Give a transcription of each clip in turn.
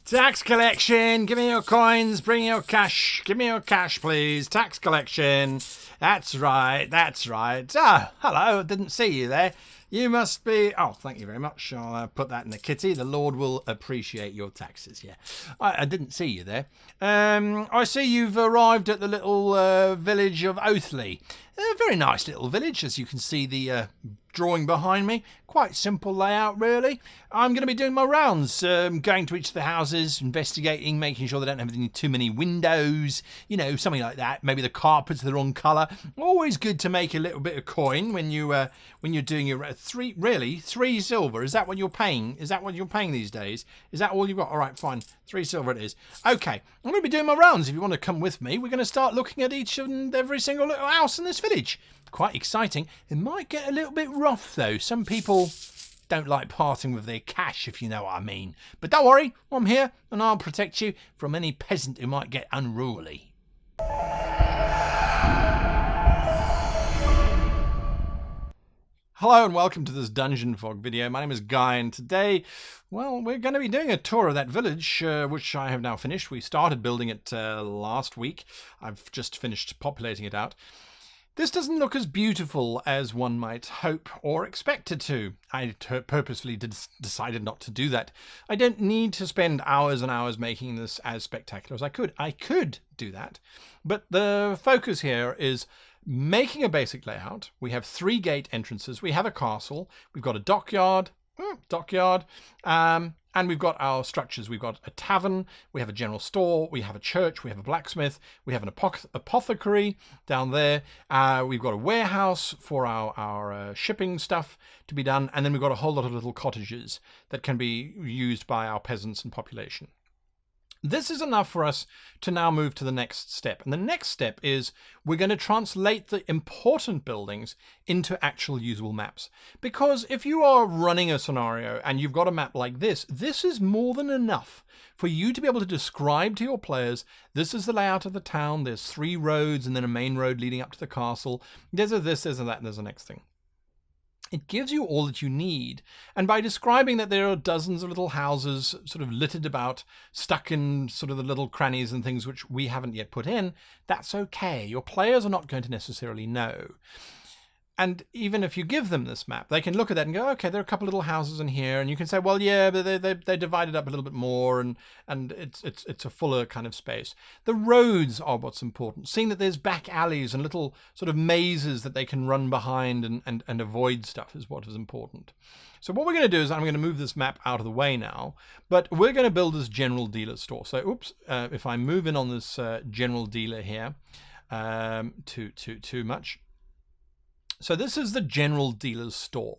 Tax collection, give me your coins, bring your cash, give me your cash please, tax collection, that's right. Ah, hello, didn't see you there. You must be, oh, thank you very much, I'll put that in the kitty, the Lord will appreciate your taxes, yeah. I didn't see you there. I see you've arrived at the little village of Oathley. A very nice little village, as you can see the drawing behind me. Quite simple layout, really. I'm going to be doing my rounds, going to each of the houses, investigating, making sure they don't have too many windows, you know, something like that. Maybe the carpet's the wrong colour. Always good to make a little bit of coin when you're doing your three silver. Is that what you're paying? Is that what you're paying these days? Is that all you've got? All right, fine. 3 silver it is. Okay, I'm going to be doing my rounds. If you want to come with me, we're going to start looking at each and every single little house in this village. Quite exciting. It might get a little bit rough, though. Some people don't like parting with their cash, if you know what I mean. But don't worry, I'm here, and I'll protect you from any peasant who might get unruly. Hello and welcome to this DungeonFog video. My name is Guy, and today, well, we're going to be doing a tour of that village, which I have now finished. We started building it last week. I've just finished populating it out. This doesn't look as beautiful as one might hope or expect it to. I purposefully decided not to do that. I don't need to spend hours and hours making this as spectacular as I could. I could do that, but the focus here is making a basic layout. We have 3 gate entrances. We have a castle. We've got a dockyard, and we've got our structures. We've got a tavern, we have a general store, we have a church, we have a blacksmith, we have an apothecary down there. We've got a warehouse for our shipping stuff to be done, and then we've got a whole lot of little cottages that can be used by our peasants and population. This is enough for us to now move to the next step. And the next step is we're going to translate the important buildings into actual usable maps. Because if you are running a scenario and you've got a map like this, this is more than enough for you to be able to describe to your players, this is the layout of the town, there's 3 roads and then a main road leading up to the castle, there's a this, there's a that, and there's the next thing. It gives you all that you need. And by describing that there are dozens of little houses sort of littered about, stuck in sort of the little crannies and things which we haven't yet put in, that's okay. Your players are not going to necessarily know. And even if you give them this map, they can look at that and go, okay, there are a couple little houses in here, and you can say, well, yeah, but they divided up a little bit more, and it's a fuller kind of space. The roads are what's important. Seeing that there's back alleys and little sort of mazes that they can run behind and avoid stuff is what is important. So what we're going to do is I'm going to move this map out of the way now, but we're going to build this general dealer store. So, if I move in on this general dealer here, too much. So this is the general dealer's store.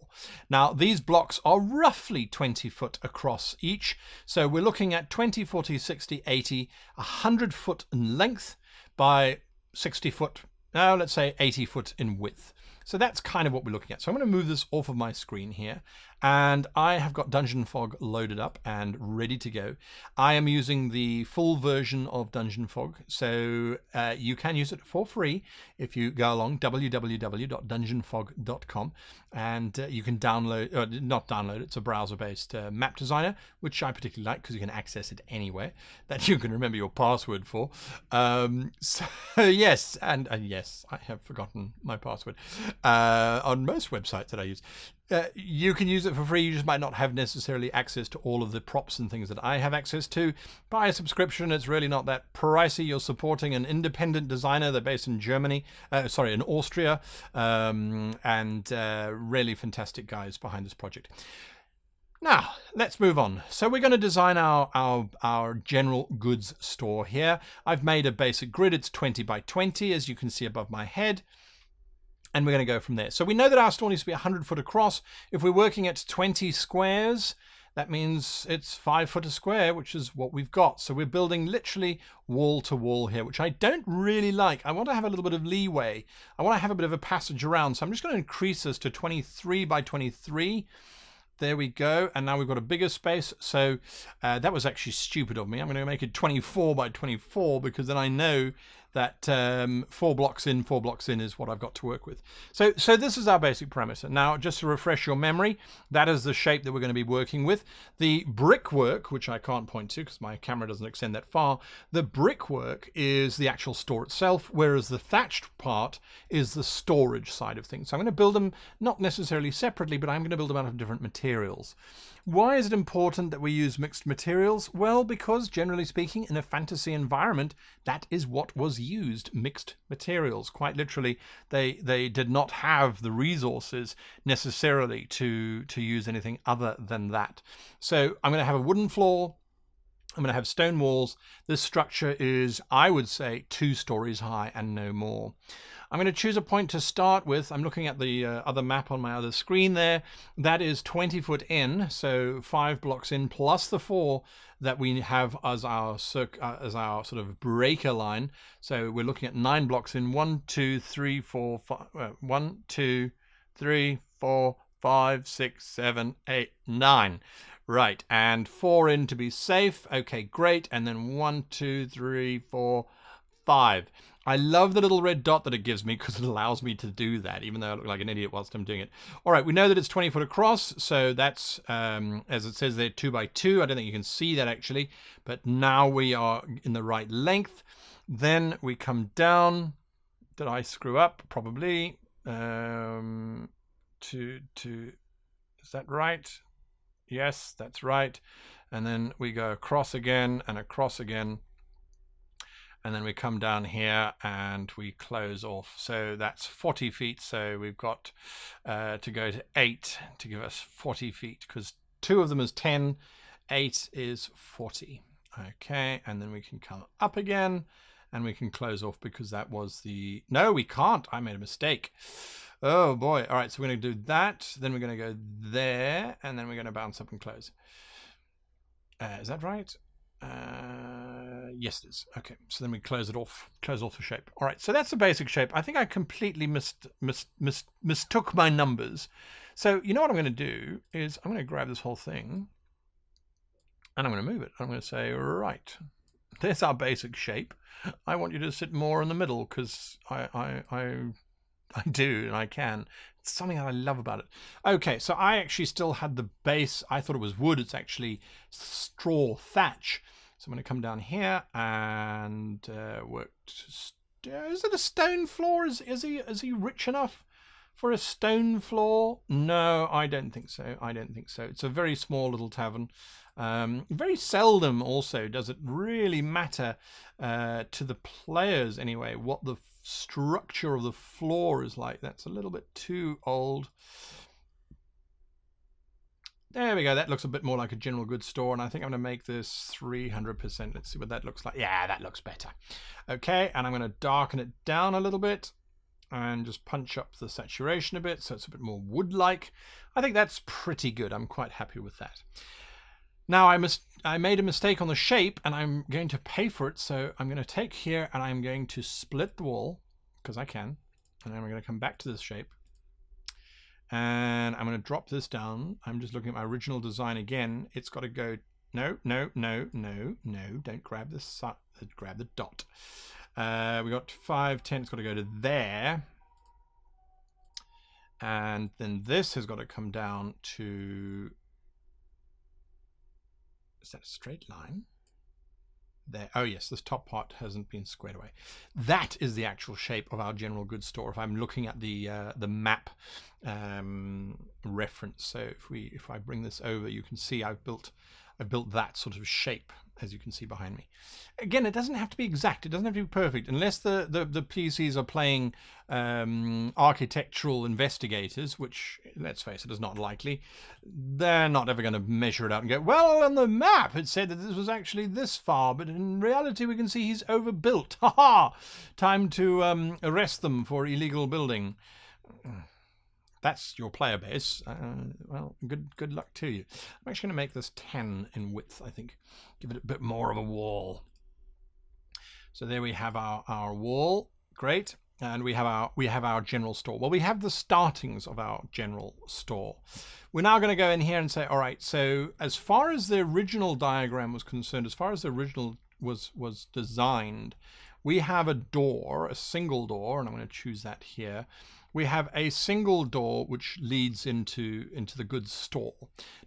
Now these blocks are roughly 20 foot across each. So we're looking at 20, 40, 60, 80, 100 foot in length by 60 foot, now let's say 80 foot in width. So that's kind of what we're looking at. So I'm going to move this off of my screen here, and I have got DungeonFog loaded up and ready to go. I am using the full version of DungeonFog, so you can use it for free if you go along www.dungeonfog.com, and you can download, not download, it's a browser-based map designer, which I particularly like because you can access it anywhere that you can remember your password for. So yes, and yes, I have forgotten my password. On most websites that I use. You can use it for free. You just might not have necessarily access to all of the props and things that I have access to. Buy a subscription. It's really not that pricey. You're supporting an independent designer. They're based in Germany, in Austria, and really fantastic guys behind this project. Now, let's move on. So we're going to design our general goods store here. I've made a basic grid. It's 20 by 20, as you can see above my head. And we're going to go from there. So we know that our store needs to be 100 foot across. If we're working at 20 squares, that means it's 5 foot a square, which is what we've got. So we're building literally wall to wall here, which I don't really like. I want to have a little bit of leeway. I want to have a bit of a passage around. So I'm just going to increase this to 23 by 23. There we go. And now we've got a bigger space. So that was actually stupid of me. I'm going to make it 24 by 24 because then I know that 4 blocks in, 4 blocks in is what I've got to work with. So this is our basic parameter. Now, just to refresh your memory, that is the shape that we're going to be working with. The brickwork, which I can't point to because my camera doesn't extend that far, the brickwork is the actual store itself, whereas the thatched part is the storage side of things. So I'm going to build them not necessarily separately, but I'm going to build them out of different materials. Why is it important that we use mixed materials? Well, because generally speaking, in a fantasy environment, that is what was used, mixed materials. Quite literally, they did not have the resources necessarily to use anything other than that. So I'm going to have a wooden floor. I'm going to have stone walls. This structure is, I would say, 2 stories high and no more. I'm going to choose a point to start with. I'm looking at the other map on my other screen there. That is 20 foot in, so 5 blocks in, plus the 4 that we have as our sort of breaker line. So we're looking at 9 blocks in. 1, 2, 3, 4, 5. 1, 2, 3, 4, 5, 6, 7, 8, 9. Right, and 4 in to be safe. Okay, great. And then 1, 2, 3, 4, 5. I love the little red dot that it gives me because it allows me to do that, even though I look like an idiot whilst I'm doing it. All right, we know that it's 20 foot across, so that's, as it says there, 2 by 2. I don't think you can see that actually, but now we are in the right length. Then we come down. Did I screw up? Probably. Is that right? Yes, that's right. And then we go across again and across again. And then we come down here and we close off. So that's 40 feet. So we've got to go to 8 to give us 40 feet, because 2 of them is 10, 8 is 40. Okay, and then we can come up again and we can close off because that was the... No, we can't. I made a mistake. Oh boy. All right, so we're going to do that. Then we're going to go there and then we're going to bounce up and close. Is that right? Yes, it is. Okay, so then we close off the shape. All right, so that's the basic shape. I think I completely mistook my numbers. So you know what I'm going to do is I'm going to grab this whole thing and I'm going to move it. I'm going to say, right, there's our basic shape. I want you to sit more in the middle because I do and I can. It's something that I love about it. Okay, so I actually still had the base. I thought it was wood. It's actually straw thatch. So I'm going to come down here and work. Is it a stone floor? Is he rich enough for a stone floor? No, I don't think so. I don't think so. It's a very small little tavern. Very seldom also does it really matter to the players anyway what the structure of the floor is like. That's a little bit too old. There we go. That looks a bit more like a general goods store, and I think I'm going to make this 300%. Let's see what that looks like. Yeah, that looks better. Okay, and I'm going to darken it down a little bit and just punch up the saturation a bit so it's a bit more wood-like. I think that's pretty good. I'm quite happy with that. Now I made a mistake on the shape and I'm going to pay for it. So I'm going to take here and I'm going to split the wall because I can. And then we're going to come back to this shape. And I'm going to drop this down. I'm just looking at my original design again. It's got to go, no, don't grab this, grab the dot. We got 5, 10, it's got to go to there. And then this has got to come down to, is that a straight line? There. Oh yes, this top part hasn't been squared away. That is the actual shape of our general goods store. If I'm looking at the map reference, so if I bring this over, you can see I've built that sort of shape, as you can see behind me. Again, it doesn't have to be exact. It doesn't have to be perfect, unless the PCs are playing architectural investigators, which, let's face it, is not likely. They're not ever going to measure it out and go, well, on the map it said that this was actually this far, but in reality we can see he's overbuilt. Ha ha! Time to arrest them for illegal building. That's your player base. Well, good luck to you. I'm actually going to make this 10 in width, I think. Give it a bit more of a wall. So there we have our wall. Great. And we have our general store. Well, we have the startings of our general store. We're now going to go in here and say, all right, so as far as the original diagram was concerned, as far as the original was designed, we have a door, a single door, and I'm going to choose that here. We have a single door which leads into the goods store.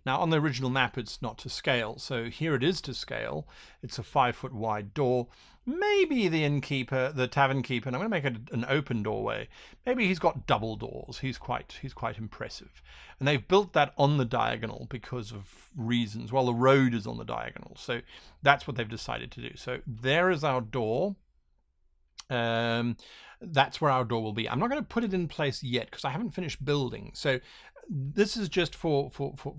Now on the original map it's not to scale, so here it is to scale. It's a 5-foot wide door. Maybe the innkeeper, the tavern keeper, and I'm going to make it an open doorway. Maybe he's got double doors. He's quite impressive. And they've built that on the diagonal because of reasons. Well, the road is on the diagonal, so that's what they've decided to do. So there is our door. That's where our door will be. I'm not going to put it in place yet because I haven't finished building. So this is just for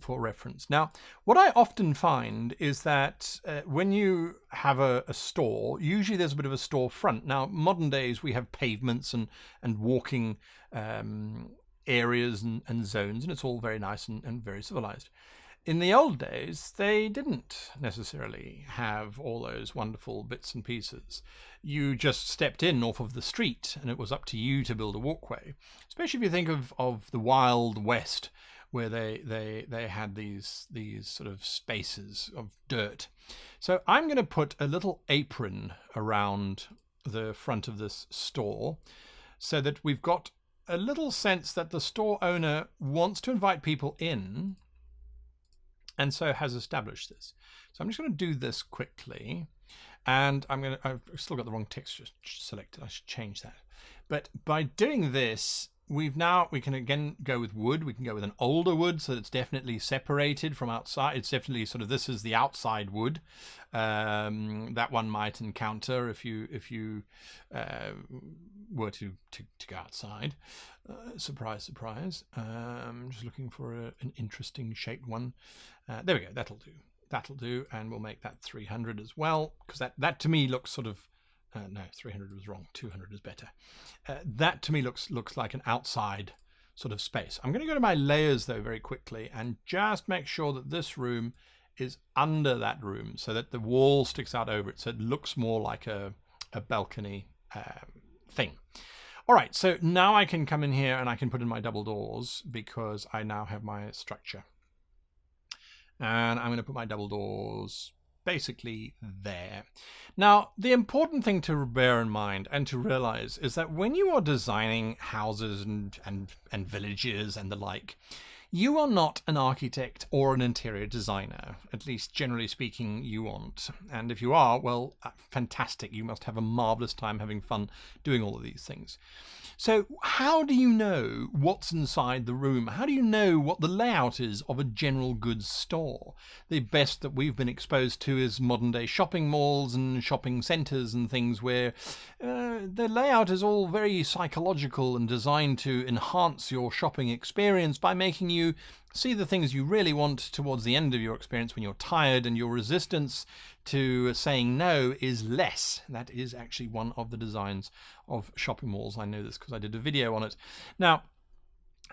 reference. Now, what I often find is that when you have a store, usually there's a bit of a storefront. Now, modern days we have pavements and walking areas and zones, and it's all very nice and very civilized. In the old days, they didn't necessarily have all those wonderful bits and pieces. You just stepped in off of the street, and it was up to you to build a walkway. Especially if you think of the Wild West, where they had these sort of spaces of dirt. So I'm going to put a little apron around the front of this store, so that we've got a little sense that the store owner wants to invite people in, and so has established this. So I'm just going to do this quickly, and I've still got the wrong text selected. I should change that. But by doing this, we can again go with wood. We can go with an older wood, so it's definitely separated from outside. It's definitely sort of, this is the outside wood that one might encounter if you were to go outside. Surprise, surprise. Just looking for an interesting shaped one. There we go. That'll do, and we'll make that 300 as well, because that to me looks sort of no, 300 was wrong. 200 is better. That to me looks like an outside sort of space. I'm going to go to my layers though very quickly and just make sure that this room is under that room, so that the wall sticks out over it, so it looks more like a balcony thing. All right, so now I can come in here and I can put in my double doors because I now have my structure. And I'm going to put my double doors basically there. Now, the important thing to bear in mind and to realize is that when you are designing houses and villages and the like, you are not an architect or an interior designer. At least generally speaking, you aren't. And if you are, well, fantastic. You must have a marvelous time having fun doing all of these things. So how do you know what's inside the room? How do you know what the layout is of a general goods store? The best that we've been exposed to is modern day shopping malls and shopping centres and things where the layout is all very psychological and designed to enhance your shopping experience by making you see the things you really want towards the end of your experience when you're tired, and your resistance to saying no is less. That is actually one of the designs of shopping malls. I know this because I did a video on it. Now,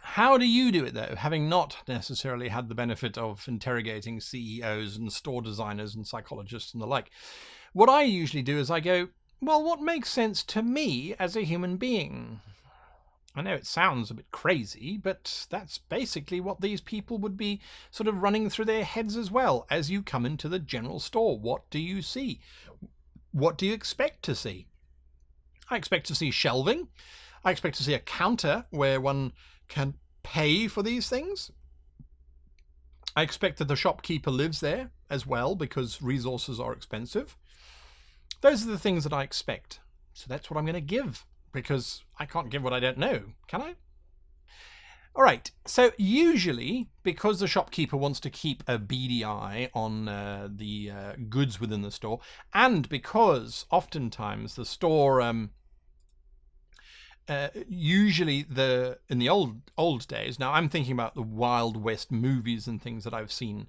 how do you do it though, having not necessarily had the benefit of interrogating CEOs and store designers and psychologists and the like? What I usually do is I go, well, what makes sense to me as a human being? I know it sounds a bit crazy, but that's basically what these people would be sort of running through their heads as well as you come into the general store. What do you see? What do you expect to see? I expect to see shelving. I expect to see a counter where one can pay for these things. I expect that the shopkeeper lives there as well because resources are expensive. Those are the things that I expect. So that's what I'm going to give, because I can't give what I don't know, can I? All right, so usually, because the shopkeeper wants to keep a beady eye on the goods within the store, and because oftentimes the store, usually in the old days, now I'm thinking about the Wild West movies and things that I've seen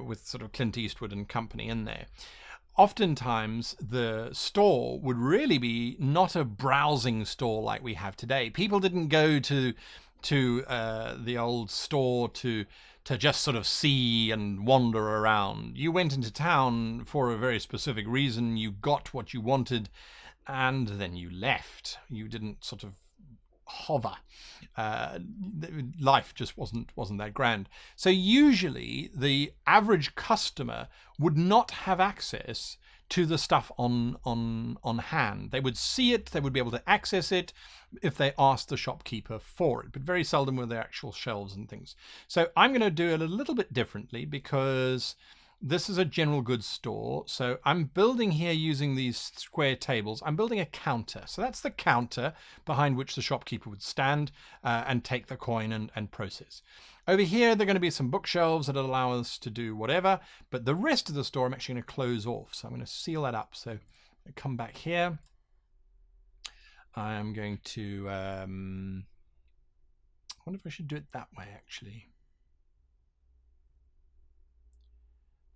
with sort of Clint Eastwood and company in there. Oftentimes, the store would really be not a browsing store like we have today. People didn't go to the old store to just sort of see and wander around. You went into town for a very specific reason. You got what you wanted, and then you left. You didn't sort of hover. Life just wasn't that grand. So usually the average customer would not have access to the stuff on hand. They would see it, they would be able to access it if they asked the shopkeeper for it, but very seldom were there actual shelves and things. So I'm going to do it a little bit differently because this is a general goods store. So I'm building here using these square tables. I'm building a counter. So that's the counter behind which the shopkeeper would stand and take the coin and process. Over here, there are going to be some bookshelves that allow us to do whatever, but the rest of the store I'm actually going to close off. So I'm going to seal that up. So I come back here. I'm going to, I wonder if I should do it that way, actually.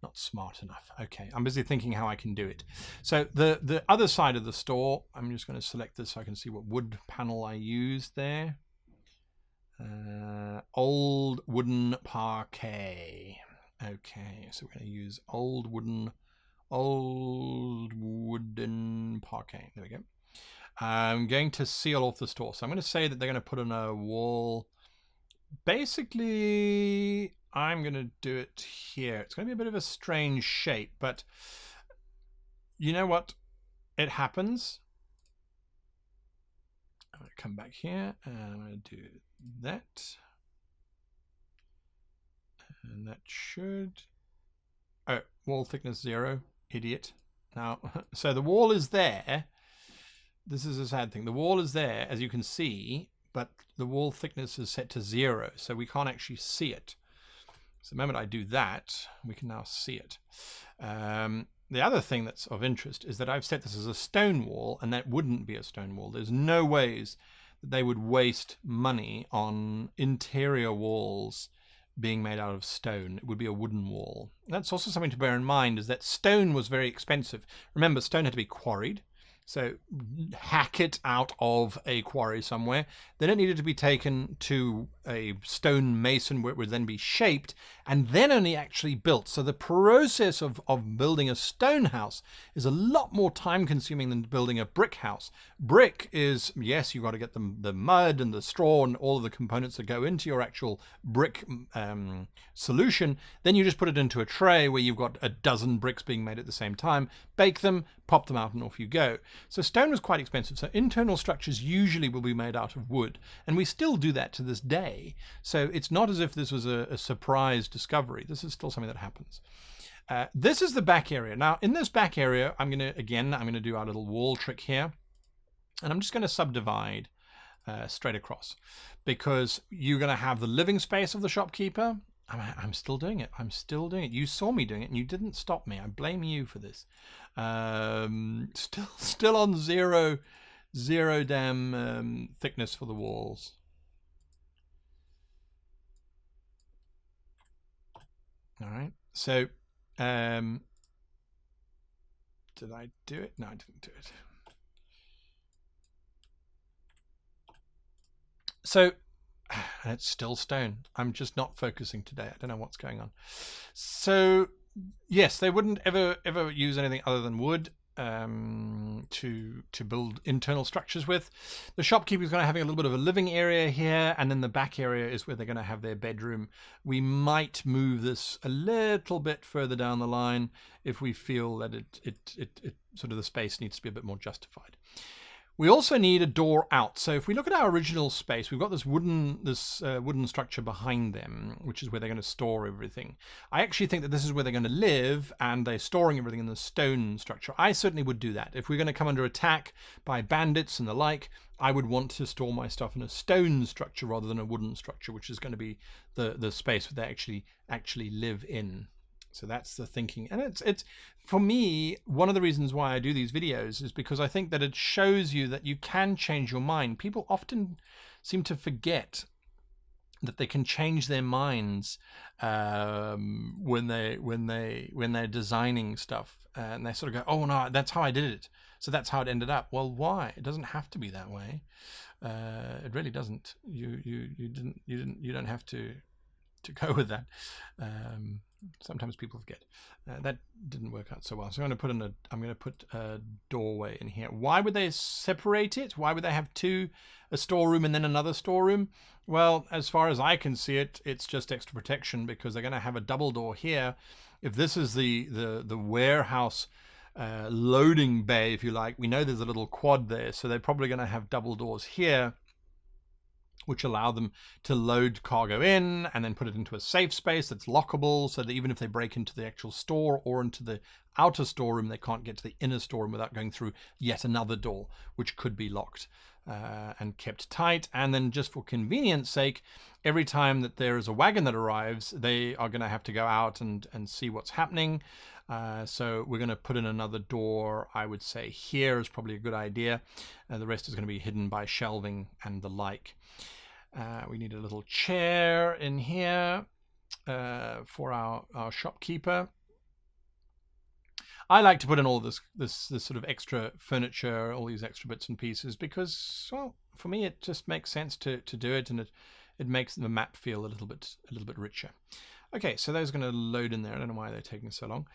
Not smart enough. Okay, I'm busy thinking how I can do it. So the other side of the store, I'm just going to select this so I can see what wood panel I used there. Old wooden parquet. Okay, so we're going to use old wooden parquet. There we go. I'm going to seal off the store. So I'm going to say that they're going to put in a wall. Basically, I'm going to do it here. It's going to be a bit of a strange shape, but you know what? It happens. I'm going to come back here and I'm going to do that. And that should... Oh, wall thickness 0. Idiot. Now, so the wall is there. This is a sad thing. The wall is there, as you can see, but the wall thickness is set to 0, so we can't actually see it. So the moment I do that, we can now see it. The other thing that's of interest is that I've set this as a stone wall, and that wouldn't be a stone wall. There's no ways that they would waste money on interior walls being made out of stone. It would be a wooden wall. That's also something to bear in mind, is that stone was very expensive. Remember, stone had to be quarried. So hack it out of a quarry somewhere. Then it needed to be taken to a stone mason where it would then be shaped and then only actually built. So the process of building a stone house is a lot more time consuming than building a brick house. Brick is, yes, you've got to get the mud and the straw and all of the components that go into your actual brick solution. Then you just put it into a tray where you've got a dozen bricks being made at the same time, bake them, pop them out, and off you go. So stone was quite expensive. So internal structures usually will be made out of wood, and we still do that to this day. So it's not as if this was a surprise discovery. This is still something that happens. This is the back area. Now, in this back area, I'm going to do our little wall trick here, and I'm just going to subdivide straight across, because you're going to have the living space of the shopkeeper. I'm still doing it. I'm still doing it. You saw me doing it and you didn't stop me. I blame you for this. Still on zero damn thickness for the walls. All right. So, did I do it? No, I didn't do it. So, it's still stone. I'm just not focusing today. I don't know what's going on. So, yes, they wouldn't ever use anything other than wood to build internal structures with. The shopkeeper is going to have a little bit of a living area here, and then the back area is where they're going to have their bedroom. We might move this a little bit further down the line if we feel that it sort of the space needs to be a bit more justified. We also need a door out. So if we look at our original space, we've got this wooden structure behind them, which is where they're going to store everything. I actually think that this is where they're going to live, and they're storing everything in the stone structure. I certainly would do that. If we're going to come under attack by bandits and the like, I would want to store my stuff in a stone structure rather than a wooden structure, which is going to be the space where they actually live in. So that's the thinking. And it's for me, one of the reasons why I do these videos is because I think that it shows you that you can change your mind. People often seem to forget that they can change their minds when they're designing stuff, and they sort of go, "Oh no, that's how I did it. So that's how it ended up." Well, why? It doesn't have to be that way. It really doesn't. You don't have to go with that. Sometimes people forget. That didn't work out so well. So I'm going to put a doorway in here. Why would they separate it? Why would they have a storeroom and then another storeroom? Well, as far as I can see it, it's just extra protection, because they're going to have a double door here. If this is the warehouse loading bay, if you like. We know there's a little quad there, so they're probably going to have double doors here, which allow them to load cargo in and then put it into a safe space that's lockable, so that even if they break into the actual store or into the outer storeroom, they can't get to the inner storeroom without going through yet another door, which could be locked and kept tight. And then, just for convenience sake, every time that there is a wagon that arrives, they are going to have to go out and see what's happening. So we're going to put in another door. I would say here is probably a good idea. The rest is going to be hidden by shelving and the like. We need a little chair in here for our shopkeeper. I like to put in all this sort of extra furniture, all these extra bits and pieces, because, well, for me it just makes sense to do it, and it makes the map feel a little bit richer. Okay, so those are going to load in there. I don't know why they're taking so long.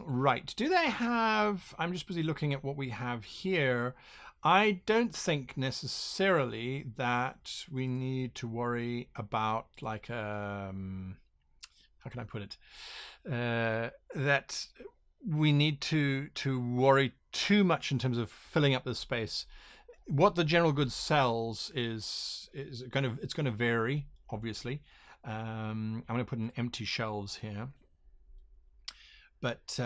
Right, do they have... I'm just busy looking at what we have here. I don't think necessarily that we need to worry about, like, how can I put it? That we need to worry too much in terms of filling up the space. What the general goods sells is going to vary, obviously. I'm going to put in empty shelves here, but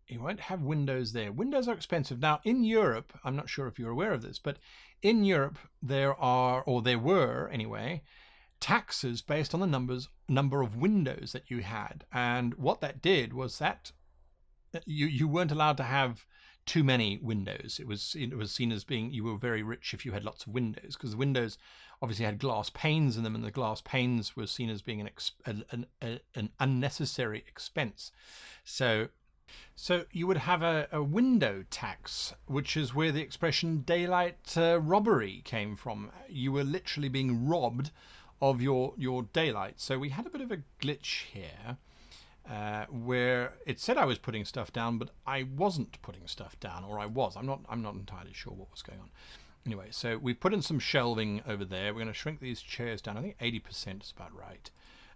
you won't have windows there. Windows are expensive. Now, in Europe, I'm not sure if you're aware of this, but in Europe there were anyway, taxes based on the number of windows that you had. And what that did was that you weren't allowed to have too many windows. It was seen as being, you were very rich if you had lots of windows, because the windows obviously had glass panes in them, and the glass panes were seen as being an unnecessary expense. So you would have a window tax, which is where the expression daylight robbery came from. You were literally being robbed of your daylight. So we had a bit of a glitch here, where it said I was putting stuff down, but I wasn't putting stuff down, or I was. I'm not entirely sure what was going on. Anyway, so we've put in some shelving over there. We're going to shrink these chairs down. I think 80% is about right.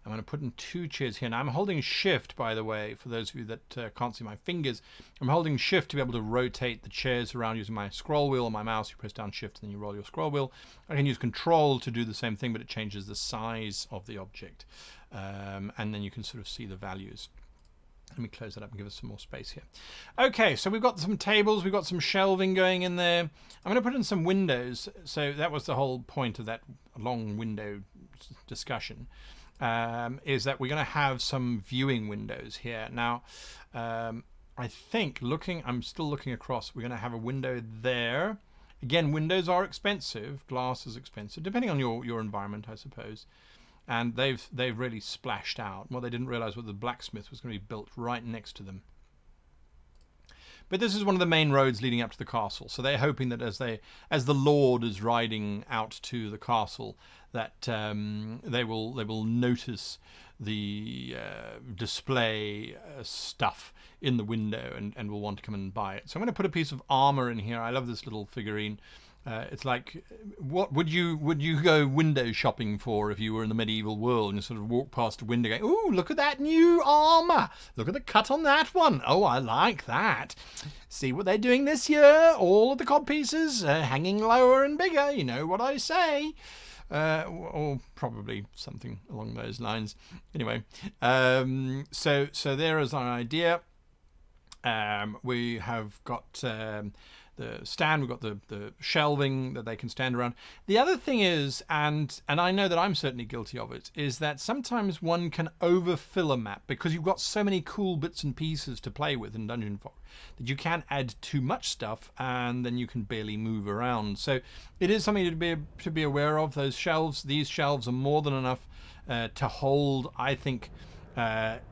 I'm going to put in 2 chairs here. Now, I'm holding shift, by the way, for those of you that can't see my fingers. I'm holding shift to be able to rotate the chairs around using my scroll wheel or my mouse. You press down shift and then you roll your scroll wheel. I can use control to do the same thing, but it changes the size of the object. And then you can sort of see the values. Let me close that up and give us some more space here. Okay, so we've got some tables, we've got some shelving going in there. I'm going to put in some windows. So that was the whole point of that long window discussion. Is that we're going to have some viewing windows here. Now, I think I'm still looking across, we're going to have a window there. Again, windows are expensive, glass is expensive, depending on your environment, I suppose. And they've really splashed out. Well, they didn't realize what the blacksmith was going to be built right next to them. But this is one of the main roads leading up to the castle. So they're hoping that as the Lord is riding out to the castle, that they will notice the display stuff in the window and will want to come and buy it. So I'm going to put a piece of armor in here. I love this little figurine. It's like, what would you go window shopping for if you were in the medieval world and you sort of walk past a window going, ooh, look at that new armor. Look at the cut on that one. Oh, I like that. See what they're doing this year? All of the cod pieces hanging lower and bigger. You know what I say. Or probably something along those lines. Anyway, so there is our idea. We have got the stand, we've got the shelving that they can stand around. The other thing is, and I know that I'm certainly guilty of it, is that sometimes one can overfill a map because you've got so many cool bits and pieces to play with in DungeonFog that you can add too much stuff and then you can barely move around. So it is something to be aware of. Those shelves, these shelves are more than enough to hold, I think,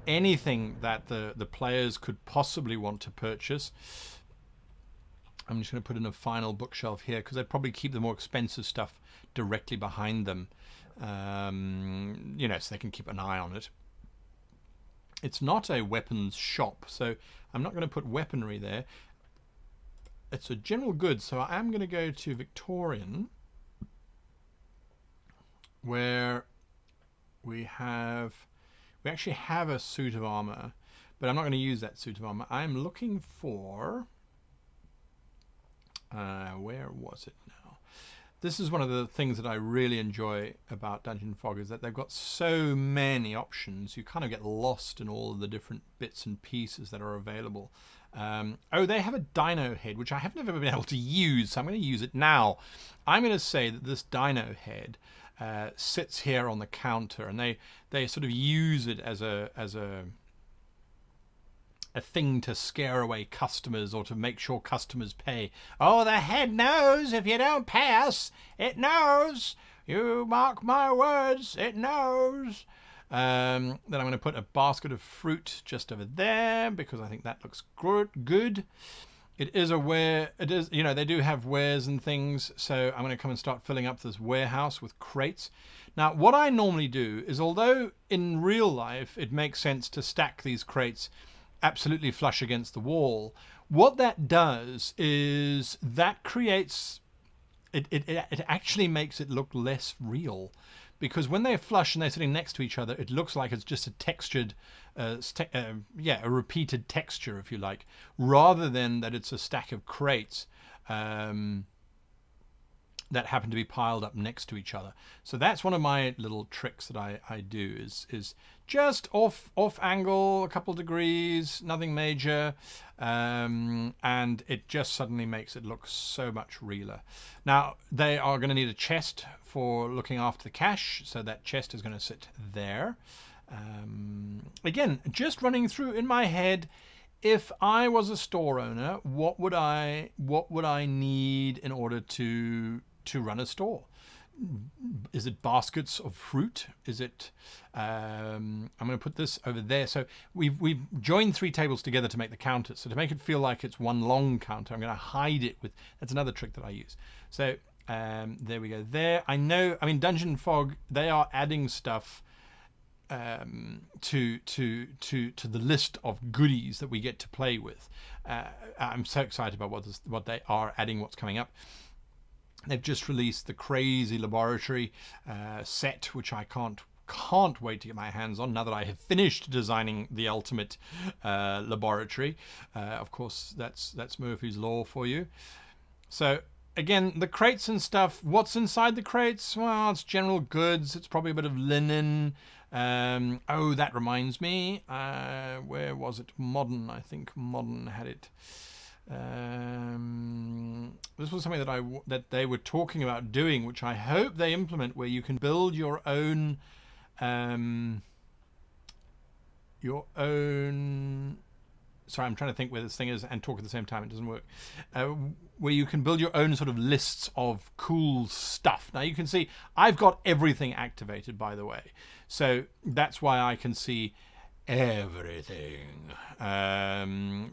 anything that the players could possibly want to purchase. I'm just going to put in a final bookshelf here because I'd probably keep the more expensive stuff directly behind them, so they can keep an eye on it. It's not a weapons shop, so I'm not going to put weaponry there. It's a general goods, so I am going to go to Victorian, where we have We actually have a suit of armor, but I'm not going to use that suit of armor. I'm looking for... where was it now? This is one of the things that I really enjoy about DungeonFog, is that they've got so many options. You kind of get lost in all of the different bits and pieces that are available. Oh, they have a dino head, which I have never been able to use, so I'm going to use it now. I'm going to say that this dino head sits here on the counter, and they sort of use it as a thing to scare away customers, or to make sure customers pay. Oh, the head knows if you don't pay us. It knows. You mark my words, it knows. Then I'm going to put a basket of fruit just over there, because I think that looks good. It is a ware. It is, you know, they do have wares and things, so I'm going to come and start filling up this warehouse with crates. Now, what I normally do is, although in real life it makes sense to stack these crates absolutely flush against the wall, what that does is that creates it actually makes it look less real, because when they're flush and they're sitting next to each other, it looks like it's just a textured a repeated texture, if you like, rather than that it's a stack of crates that happen to be piled up next to each other. So that's one of my little tricks that I do, is just off angle a couple degrees, nothing major, and it just suddenly makes it look so much realer. Now, they are going to need a chest for looking after the cash, so that chest is going to sit there. Again, just running through in my head, if I was a store owner, what would I need in order to run a store? Is it baskets of fruit? Is it I'm going to put this over there. So we've joined 3 tables together to make the counter. So to make it feel like it's one long counter, I'm going to hide it with, that's another trick that I use. So there we go there. I know, I mean, DungeonFog, they are adding stuff to the list of goodies that we get to play with. I'm so excited about what they are adding, what's coming up. They've just released the crazy laboratory set, which I can't wait to get my hands on now that I have finished designing the ultimate laboratory. Of course, that's Murphy's Law for you. So again, the crates and stuff. What's inside the crates? Well, it's general goods. It's probably a bit of linen. Oh, that reminds me. Where was it? Modern. I think Modern had it. This was something that they were talking about doing, which I hope they implement, where you can build your own sorry, I'm trying to think where this thing is and talk at the same time. It doesn't work. Where you can build your own sort of lists of cool stuff. Now you can see I've got everything activated, by the way, so that's why I can see everything,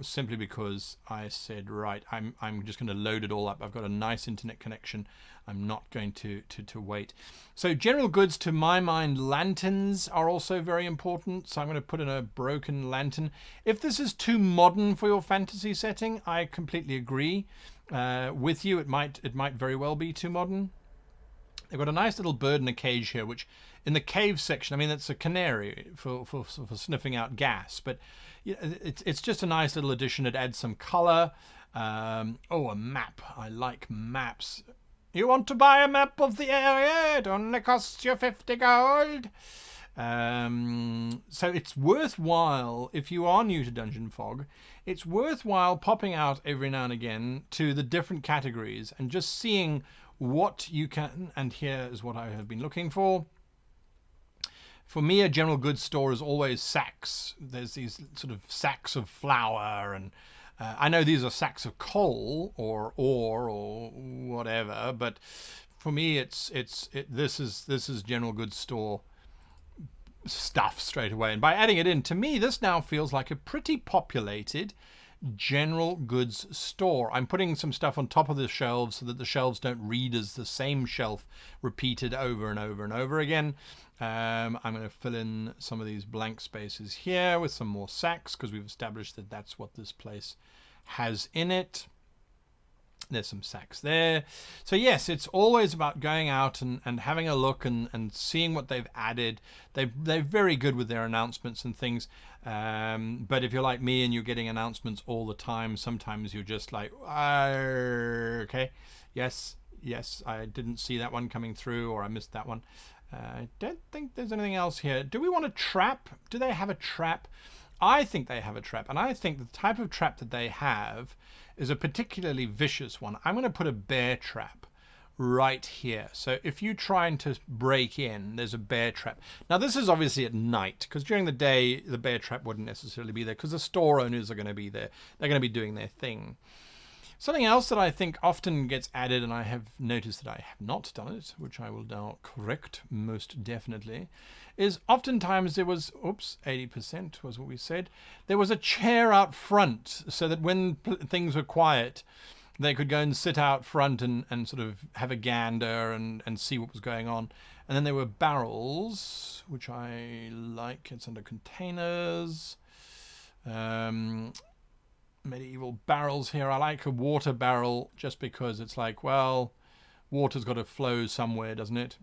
simply because I said, right, I'm just going to load it all up. I've got a nice internet connection. I'm not going to wait. So general goods, to my mind, lanterns are also very important. So I'm going to put in a broken lantern. If this is too modern for your fantasy setting, I completely agree with you. It might very well be too modern. They've got a nice little bird in a cage here, which in the cave section, I mean, it's a canary for sniffing out gas, but it's just a nice little addition. It adds some color. Oh, a map. I like maps. You want to buy a map of the area? It only costs you 50 gold. So it's worthwhile, if you are new to DungeonFog, it's worthwhile popping out every now and again to the different categories and just seeing what you can, and here is what I have been looking for. For me, a general goods store is always sacks. There's these sort of sacks of flour, and I know these are sacks of coal or ore or whatever, but for me, this is general goods store stuff straight away. And by adding it in, to me, this now feels like a pretty populated general goods store. I'm putting some stuff on top of the shelves so that the shelves don't read as the same shelf repeated over and over and over again. I'm going to fill in some of these blank spaces here with some more sacks, because we've established that that's what this place has in it. There's some sacks there. So yes, it's always about going out and having a look and seeing what they've added. They're very good with their announcements and things. But if you're like me and you're getting announcements all the time, sometimes you're just like, okay, yes, I didn't see that one coming through, or I missed that one. I don't think there's anything else here. Do we want a trap? Do they have a trap? I think they have a trap, and I think the type of trap that they have is a particularly vicious one. I'm going to put a bear trap right here. So if you trying to break in, there's a bear trap. Now this is obviously at night, because during the day the bear trap wouldn't necessarily be there, because the store owners are going to be there. They're going to be doing their thing. Something else that I think often gets added, and I have noticed that I have not done it, which I will now correct most definitely, is oftentimes there was, 80% was what we said, there was a chair out front, so that when things were quiet, they could go and sit out front and sort of have a gander and see what was going on. And then there were barrels, which I like. It's under containers. Medieval barrels here. I like a water barrel just because it's like, well, water's got to flow somewhere, doesn't it?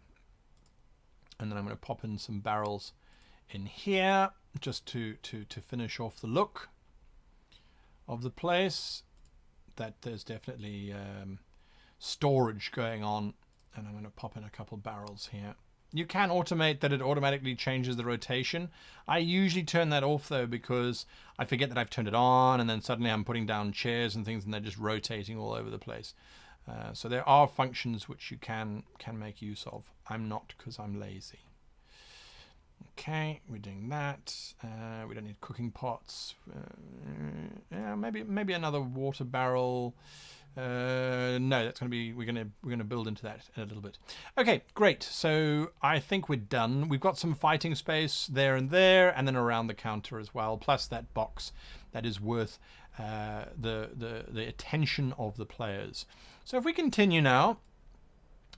And then I'm going to pop in some barrels in here just to finish off the look of the place. That there's definitely storage going on, and I'm going to pop in a couple barrels here. You can automate that it automatically changes the rotation. I usually turn that off though, because I forget that I've turned it on, and then suddenly I'm putting down chairs and things and they're just rotating all over the place. So there are functions which you can make use of. I'm not, because I'm lazy. Okay, we're doing that. We don't need cooking pots. Yeah, maybe another water barrel. No, that's going to be, we're going to build into that in a little bit. Okay, great. So I think we're done. We've got some fighting space there, and then around the counter as well, plus that box that is worth the attention of the players. So if we continue now,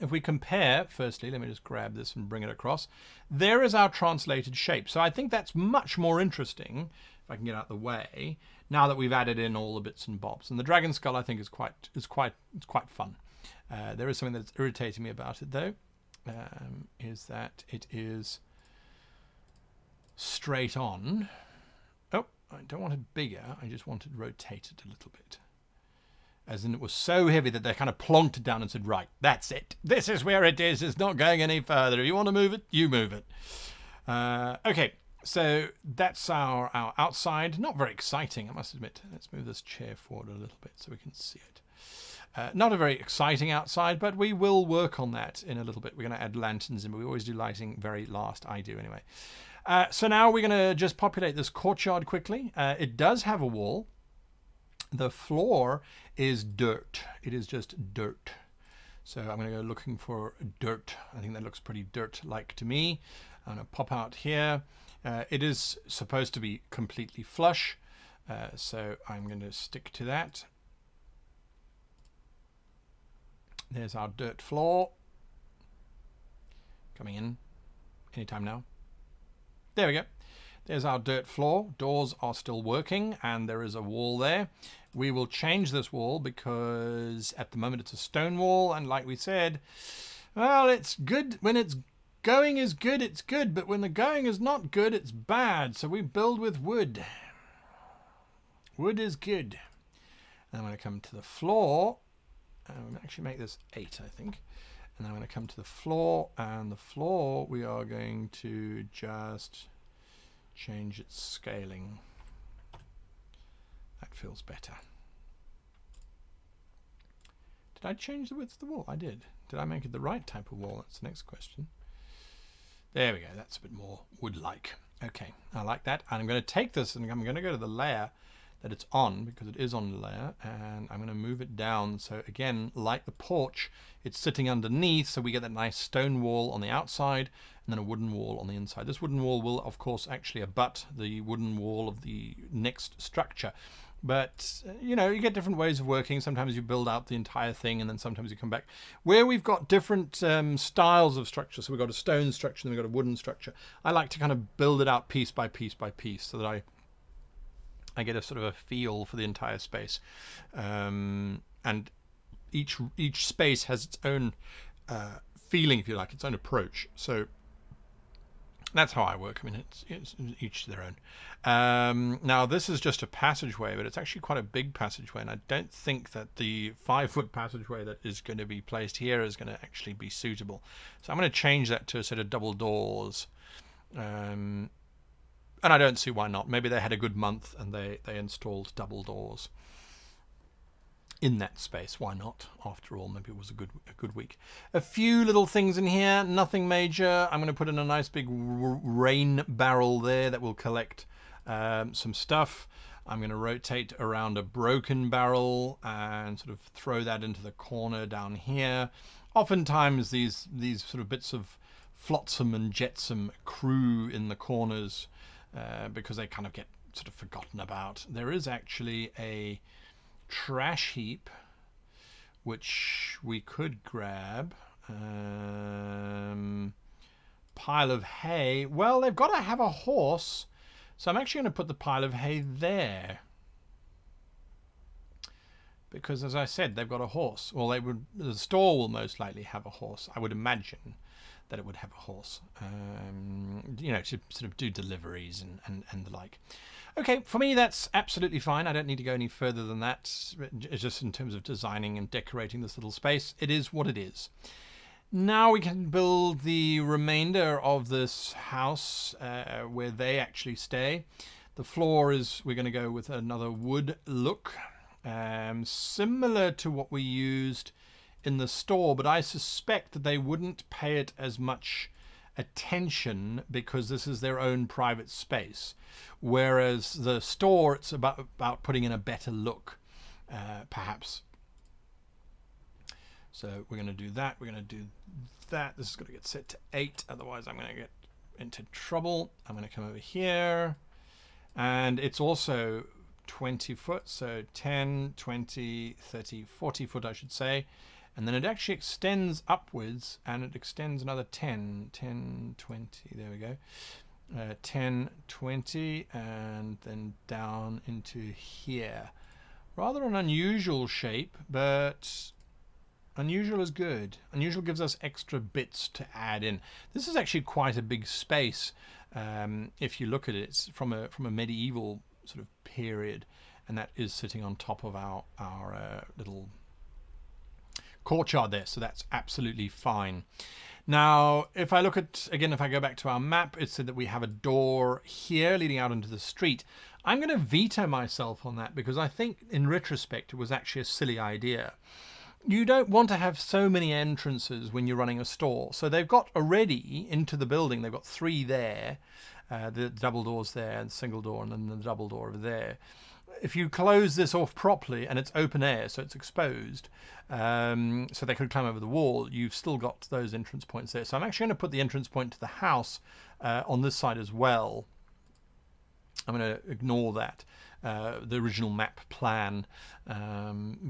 if we compare, firstly, let me just grab this and bring it across. There is our translated shape. So I think that's much more interesting, if I can get out of the way, now that we've added in all the bits and bobs. And the dragon skull, I think, is quite fun. There is something that's irritating me about it, though, is that it is straight on. Oh, I don't want it bigger. I just want it rotated a little bit. As in, it was so heavy that they kind of plonked it down and said, right, that's it. This is where it is. It's not going any further. If you want to move it, you move it. Okay, so that's our outside. Not very exciting, I must admit. Let's move this chair forward a little bit so we can see it. Not a very exciting outside, but we will work on that in a little bit. We're going to add lanterns in, but we always do lighting very last. I do anyway. So now we're going to just populate this courtyard quickly. It does have a wall. The floor is dirt. It is just dirt. So I'm going to go looking for dirt. I think that looks pretty dirt-like to me. I'm going to pop out here. It is supposed to be completely flush, so I'm going to stick to that. There's our dirt floor. Coming in anytime now. There we go. There's our dirt floor. Doors are still working, and there is a wall there. We will change this wall because at the moment it's a stone wall, and like we said, well, it's good when it's going is good, it's good, but when the going is not good, it's bad. So we build with wood. Wood is good. And I'm going to come to the floor. We'll actually make this 8, I think. And I'm going to come to the floor, and the floor we are going to just change its scaling. That feels better. Did I change the width of the wall? I did. Did I make it the right type of wall? That's the next question. There we go. That's a bit more wood-like. Okay, I like that. And I'm going to take this and I'm going to go to the layer that it's on, because it is on the layer, and I'm going to move it down. So again, like the porch, it's sitting underneath, so we get that nice stone wall on the outside and then a wooden wall on the inside. This wooden wall will, of course, actually abut the wooden wall of the next structure. But, you know, you get different ways of working. Sometimes you build out the entire thing, and then sometimes you come back. Where we've got different styles of structure, so we've got a stone structure, and we've got a wooden structure, I like to kind of build it out piece by piece by piece, so that I get a sort of a feel for the entire space. And each space has its own feeling, if you like, its own approach. So that's how I work. I mean, it's each to their own. Now, this is just a passageway, but it's actually quite a big passageway, and I don't think that the 5-foot passageway that is going to be placed here is going to actually be suitable. So I'm going to change that to a set of double doors. And I don't see why not. Maybe they had a good month and they installed double doors in that space. Why not? After all, maybe it was a good week. A few little things in here, nothing major. I'm going to put in a nice big rain barrel there that will collect some stuff. I'm going to rotate around a broken barrel and sort of throw that into the corner down here. Oftentimes these sort of bits of flotsam and jetsam accrue in the corners because they kind of get sort of forgotten about. There is actually a trash heap which we could grab. Pile of hay. Well, they've got to have a horse, so I'm actually going to put the pile of hay there because, as I said, they've got a horse. Well, the store will most likely have a horse. I would imagine that it would have a horse, you know, to sort of do deliveries and the like. Okay, for me that's absolutely fine. I don't need to go any further than that. Just in terms of designing and decorating this little space, it is what it is. Now we can build the remainder of this house where they actually stay. The floor is, we're going to go with another wood look, similar to what we used in the store, but I suspect that they wouldn't pay it as much attention because this is their own private space, whereas the store, it's about putting in a better look, perhaps. So we're going to do that. We're going to do that. This is going to get set to 8, otherwise I'm going to get into trouble. I'm going to come over here, and it's also 20 foot, so 10, 20, 30, 40 foot I should say. And then it actually extends upwards, and it extends another 10, 20, there we go. 10, 20, and then down into here. Rather an unusual shape, but unusual is good. Unusual gives us extra bits to add in. This is actually quite a big space. If you look at it, it's from a medieval sort of period, and that is sitting on top of our little courtyard there, so that's absolutely fine. Now, if I look at, again, if I go back to our map, it said that we have a door here leading out into the street. I'm going to veto myself on that because I think in retrospect it was actually a silly idea. You don't want to have so many entrances when you're running a store. So they've got already into the building, they've got 3 there, the double doors there, and single door, and then the double door over there. If you close this off properly and it's open air, so it's exposed, so they could climb over the wall, you've still got those entrance points there. So I'm actually going to put the entrance point to the house on this side as well. I'm going to ignore that, the original map plan,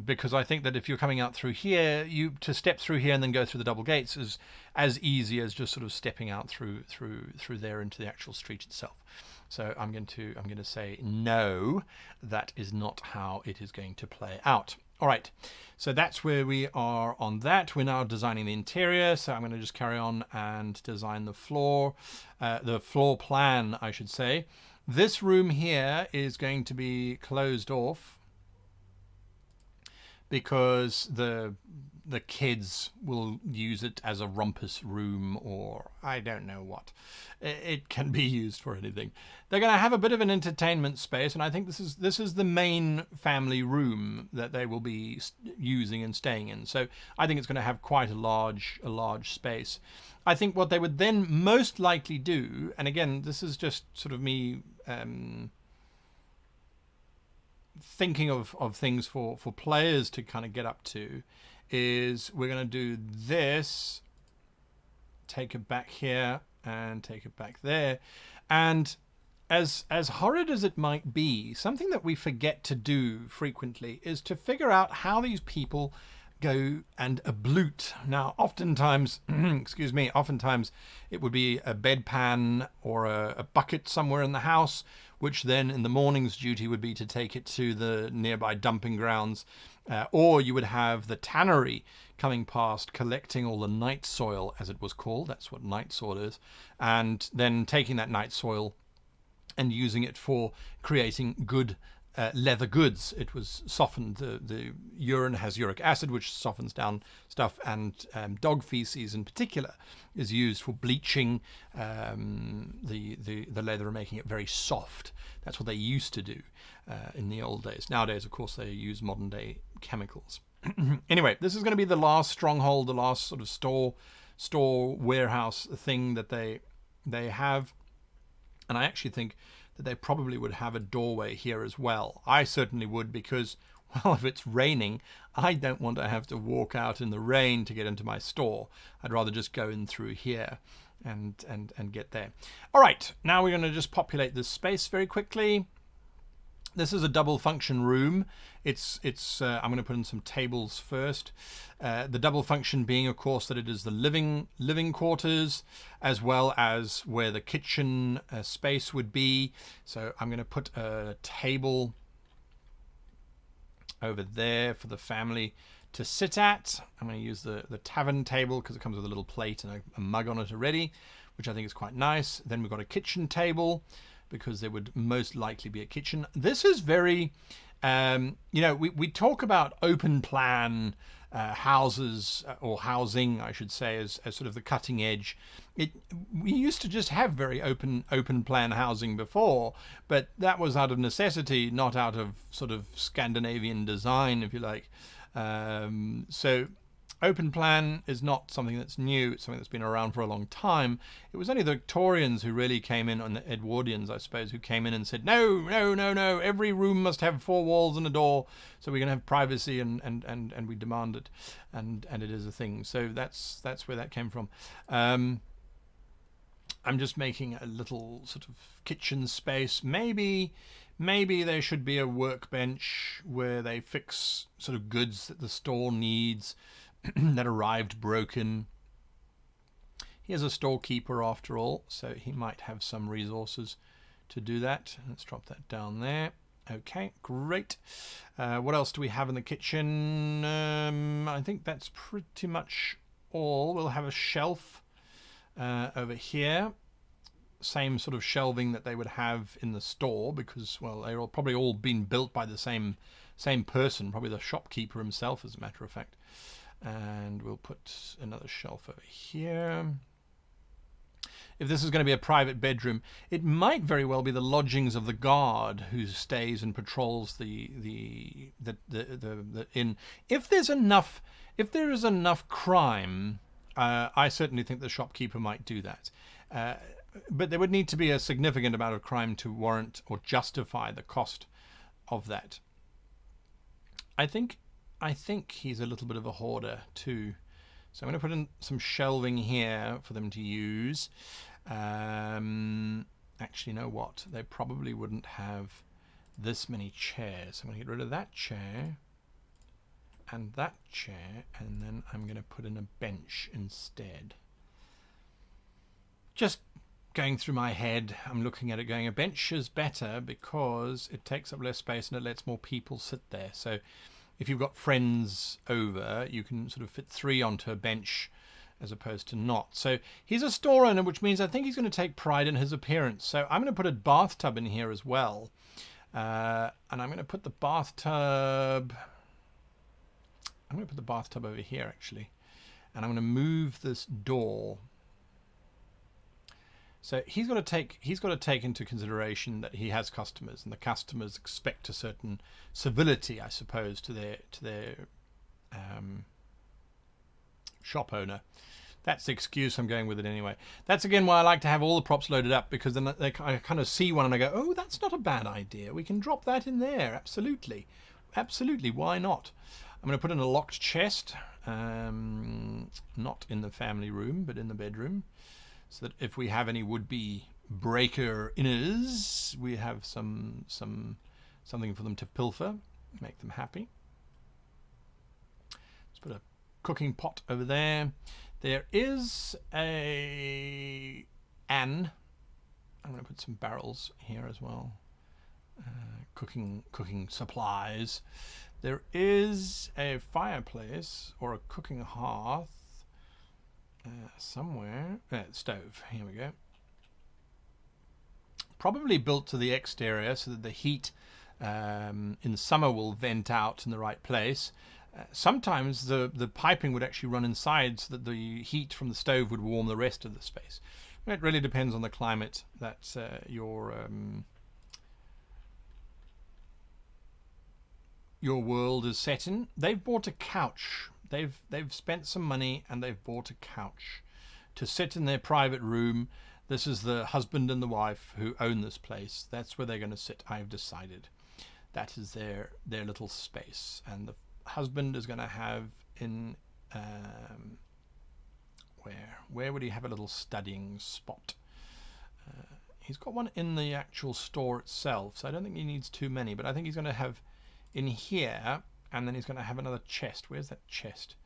because I think that if you're coming out through here, to step through here and then go through the double gates is as easy as just sort of stepping out through there into the actual street itself. So I'm going to say no, that is not how it is going to play out. All right, so that's where we are on that. We're now designing the interior, so I'm going to just carry on and design the floor plan, I should say. This room here is going to be closed off because the kids will use it as a rumpus room, or I don't know what. It can be used for anything. They're going to have a bit of an entertainment space, and I think this is the main family room that they will be using and staying in. So I think it's going to have quite a large space. I think what they would then most likely do, and again, this is just sort of me thinking of things for players to kind of get up to, is we're going to do this, take it back here and take it back there. And as horrid as it might be, something that we forget to do frequently is to figure out how these people go and ablute. Now, oftentimes, excuse me, oftentimes it would be a bedpan or a bucket somewhere in the house, which then in the morning's duty would be to take it to the nearby dumping grounds Or you would have the tannery coming past, collecting all the night soil, as it was called. That's what night soil is. And then taking that night soil and using it for creating good leather goods. It was softened. The urine has uric acid, which softens down stuff, and dog feces in particular is used for bleaching the leather and making it very soft. That's what they used to do in the old days. Nowadays, of course, they use modern day chemicals. Anyway, this is going to be the last stronghold, the last sort of store warehouse thing that they have. And I actually think that they probably would have a doorway here as well. I certainly would, because, well, if it's raining, I don't want to have to walk out in the rain to get into my store. I'd rather just go in through here and get there. All right, now we're going to just populate this space very quickly. This is a double function room. I'm going to put in some tables first. The double function being, of course, that it is the living quarters as well as where the kitchen space would be. So I'm going to put a table over there for the family to sit at. I'm going to use the tavern table because it comes with a little plate and a mug on it already, which I think is quite nice. Then we've got a kitchen table, because there would most likely be a kitchen. This is very, we talk about open plan houses, or housing, I should say, as sort of the cutting edge. We used to just have very open plan housing before, but that was out of necessity, not out of sort of Scandinavian design, if you like. So open plan is not something that's new. It's something that's been around for a long time. It was only the Victorians who really came in, and the Edwardians, I suppose, who came in and said, no, every room must have 4 walls and a door, so we can have privacy, and we demand it, and it is a thing. So that's where that came from. I'm just making a little sort of kitchen space. Maybe there should be a workbench where they fix sort of goods that the store needs that arrived broken. He has a storekeeper after all, so he might have some resources to do that. Let's drop that down there. Okay, great. What else do we have in the kitchen? I think that's pretty much all. We'll have a shelf over here. Same sort of shelving that they would have in the store, because, well, they're probably all been built by the same person, probably the shopkeeper himself, as a matter of fact. And we'll put another shelf over here. If this is going to be a private bedroom, it might very well be the lodgings of the guard who stays and patrols the inn. If there is enough crime, I certainly think the shopkeeper might do that. But there would need to be a significant amount of crime to warrant or justify the cost of that. I think he's a little bit of a hoarder too. So I'm going to put in some shelving here for them to use. Actually, you know what? They probably wouldn't have this many chairs. I'm going to get rid of that chair and that chair, and then I'm going to put in a bench instead. Just going through my head, I'm looking at it going, a bench is better because it takes up less space and it lets more people sit there. So if you've got friends over, you can sort of fit 3 onto a bench as opposed to not. So he's a store owner, which means I think he's going to take pride in his appearance. So I'm going to put a bathtub in here as well. And I'm going to put the bathtub... I'm going to put the bathtub over here, actually. And I'm going to move this door. So he's got to take into consideration that he has customers, and the customers expect a certain civility, I suppose, to their shop owner. That's the excuse. I'm going with it anyway. That's again why I like to have all the props loaded up, because then I kind of see one and I go, oh, that's not a bad idea. We can drop that in there. Absolutely, absolutely. Why not? I'm going to put in a locked chest, not in the family room, but in the bedroom, so that if we have any would-be breaker-inners, we have something for them to pilfer, make them happy. Let's put a cooking pot over there. There is an... I'm going to put some barrels here as well. Cooking supplies. There is a fireplace or a cooking hearth somewhere. Stove. Here we go. Probably built to the exterior so that the heat in summer will vent out in the right place. Sometimes the piping would actually run inside so that the heat from the stove would warm the rest of the space. It really depends on the climate that your world is set in. They've bought a couch. They've spent some money and they've bought a couch to sit in their private room. This is the husband and the wife who own this place. That's where they're going to sit. I've decided. That is their little space. And the husband is going to have in where would he have a little studying spot? He's got one in the actual store itself, so I don't think he needs too many, but I think he's going to have in here, and then he's going to have another chest. Where's that chest?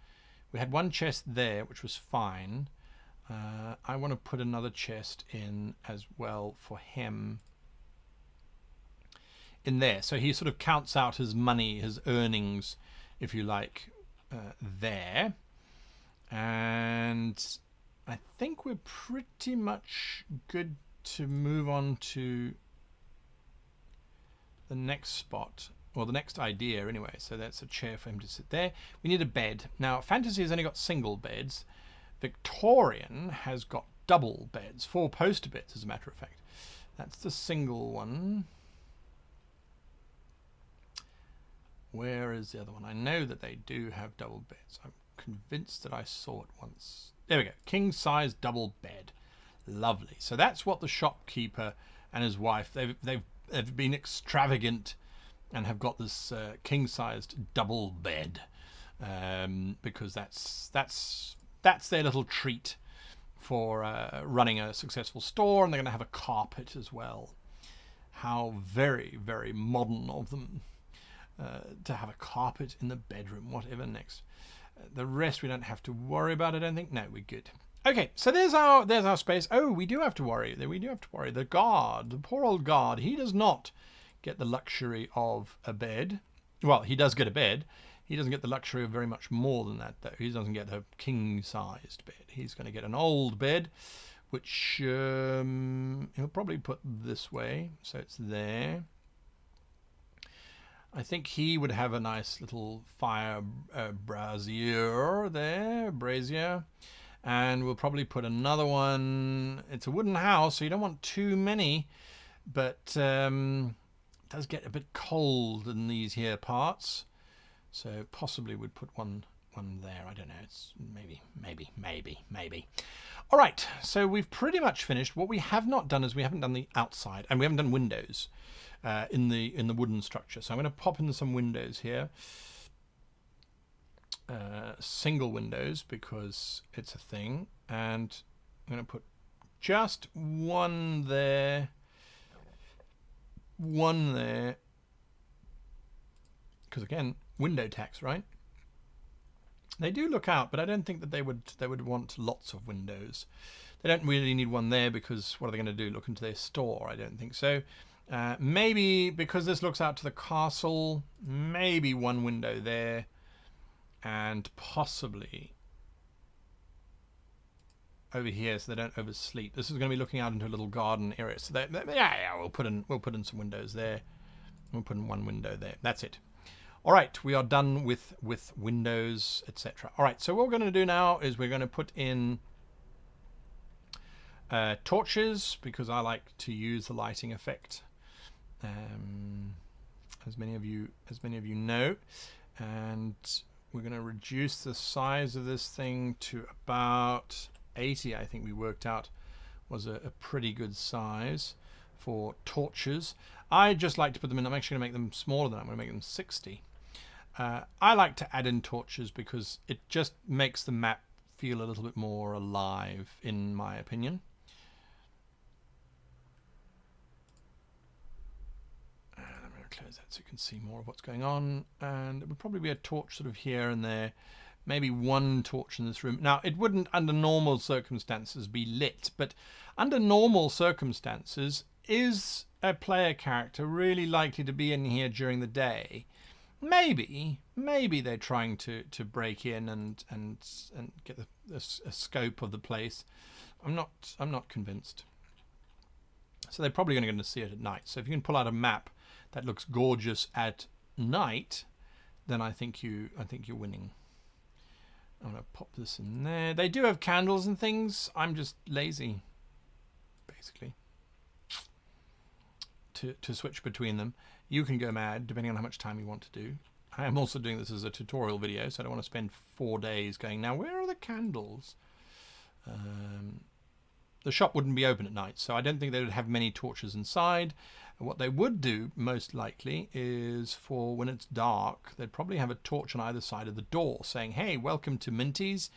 We had one chest there, which was fine. I want to put another chest in as well for him in there. So he sort of counts out his money, his earnings, if you like, there. And I think we're pretty much good to move on to the next spot, or the next idea anyway. So that's a chair for him to sit there. We need a bed. Now, Fantasy has only got single beds. Victorian has got double beds, 4 poster beds as a matter of fact. That's the single one. Where is the other one? I know that they do have double beds. I'm convinced that I saw it once. There we go. King size double bed. Lovely. So that's what the shopkeeper and his wife, they've been extravagant and have got this king-sized double bed because that's their little treat for running a successful store, and they're going to have a carpet as well. How very, very modern of them to have a carpet in the bedroom. Whatever next. The rest we don't have to worry about, I don't think. No, we're good. Okay, so there's our space. Oh, we do have to worry. We do have to worry. The guard, the poor old guard, he does not get the luxury of a bed. Well, he does get a bed. He doesn't get the luxury of very much more than that, though. He doesn't get a king-sized bed. He's going to get an old bed, which he'll probably put this way, so it's there. I think he would have a nice little fire brazier there, brazier. And we'll probably put another one. It's a wooden house, so you don't want too many, but it does get a bit cold in these here parts. So possibly we'd put one there. I don't know. It's maybe. All right. So we've pretty much finished. What we have not done is we haven't done the outside, and we haven't done windows in the wooden structure. So I'm going to pop in some windows here. Single windows because it's a thing, and I'm going to put just one there, because again, window tax, right? They do look out, but I don't think that they would want lots of windows. They don't really need one there because what are they going to do? Look into their store? I don't think so. Maybe because this looks out to the castle, maybe one window there. And possibly over here, so they don't oversleep. This is going to be looking out into a little garden area. So we'll put in some windows there. We'll put in one window there. That's it. All right, we are done with windows, etc. All right, so what we're going to do now is we're going to put in torches because I like to use the lighting effect, as many of you know, and we're going to reduce the size of this thing to about 80. I think we worked out was a pretty good size for torches. I just like to put them in. I'm actually going to make them smaller than that. I'm going to make them 60. I like to add in torches because it just makes the map feel a little bit more alive, in my opinion. And I'm going to close that so you can see more of what's going on. And it would probably be a torch sort of here and there. Maybe one torch in this room. Now, it wouldn't, under normal circumstances, be lit. But under normal circumstances, is a player character really likely to be in here during the day? maybe they're trying to break in and get a scope of the place. I'm not convinced. So they're probably going to see it at night. So if you can pull out a map that looks gorgeous at night, then I think you're winning. I'm going to pop this in there. They do have candles and things. I'm just lazy, basically, to switch between them. You can go mad depending on how much time you want to do. I am also doing this as a tutorial video, so I don't want to spend 4 days going, now where are the candles? The shop wouldn't be open at night, so I don't think they would have many torches inside. What they would do, most likely, is for when it's dark, they'd probably have a torch on either side of the door saying, hey, welcome to Minty's,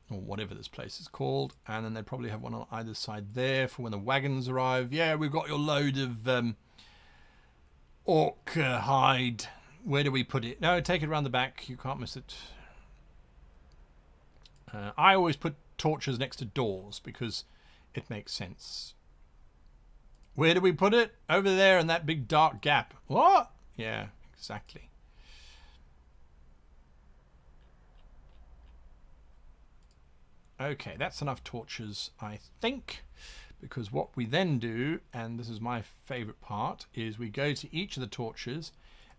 or whatever this place is called. And then they'd probably have one on either side there for when the wagons arrive. Yeah, we've got your load of orc hide. Where do we put it? No, take it around the back. You can't miss it. I always put torches next to doors because it makes sense. Where do we put it? Over there in that big dark gap. What? Yeah, exactly. Okay, that's enough torches, I think, because what we then do, and this is my favorite part, is we go to each of the torches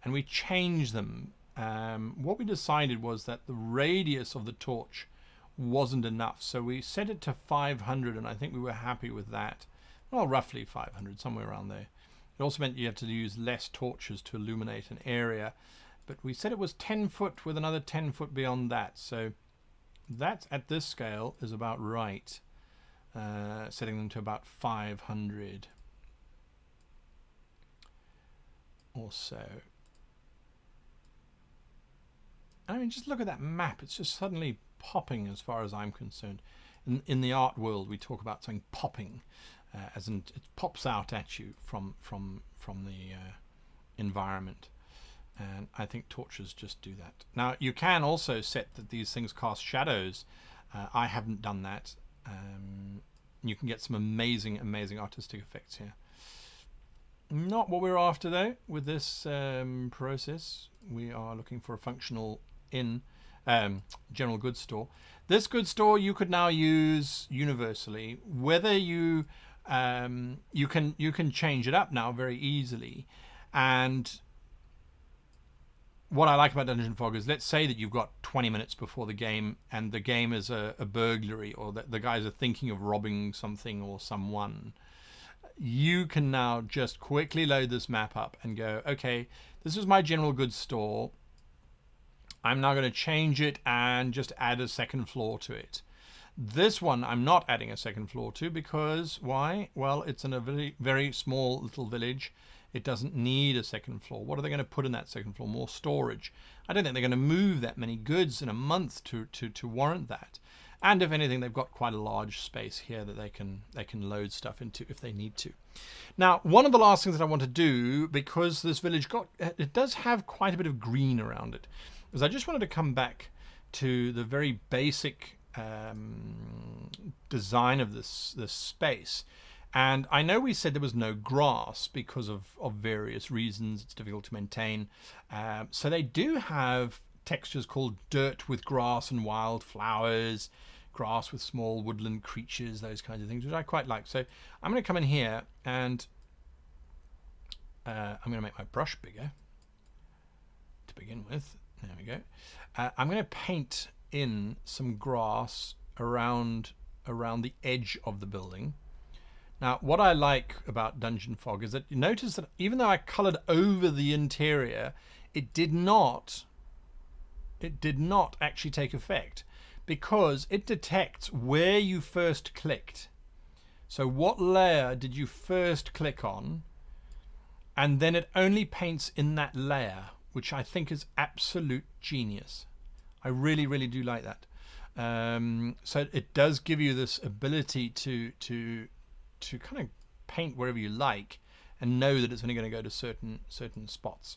and we change them. What we decided was that the radius of the torch wasn't enough, so we set it to 500, and I think we were happy with that. Well, roughly 500, somewhere around there. It also meant you have to use less torches to illuminate an area, but we said it was 10 foot with another 10 foot beyond that, so that at this scale is about right, setting them to about 500 or so. I mean, just look at that map. It's just suddenly popping as far as I'm concerned. In the art world, we talk about something popping, as in it pops out at you from the environment. And I think torches just do that. Now, you can also set that these things cast shadows. I haven't done that. You can get some amazing artistic effects here. Not what we're after, though, with this process. We are looking for a functional general goods store. This goods store you could now use universally. Whether you can change it up now very easily. And what I like about DungeonFog is, let's say that you've got 20 minutes before the game and the game is a burglary, or that the guys are thinking of robbing something or someone. You can now just quickly load this map up and go, okay, this is my general goods store. I'm now going to change it and just add a second floor to it. This one I'm not adding a second floor to because why? Well, it's in a very, very small little village. It doesn't need a second floor. What are they going to put in that second floor? More storage. I don't think they're going to move that many goods in a month to warrant that. And if anything, they've got quite a large space here that they can load stuff into if they need to. Now, one of the last things that I want to do, because this village it does have quite a bit of green around it, is I just wanted to come back to the very basic design of this space. And I know we said there was no grass because of various reasons. It's difficult to maintain. So they do have textures called dirt with grass and wild flowers, grass with small woodland creatures, those kinds of things, which I quite like. So I'm going to come in here and I'm going to make my brush bigger to begin with. There we go. I'm going to paint in some grass around the edge of the building. Now, what I like about DungeonFog is that you notice that even though I colored over the interior, it did not actually take effect because it detects where you first clicked. So what layer did you first click on? And then it only paints in that layer, which I think is absolute genius. I really, really do like that. So it does give you this ability to kind of paint wherever you like and know that it's only going to go to certain spots.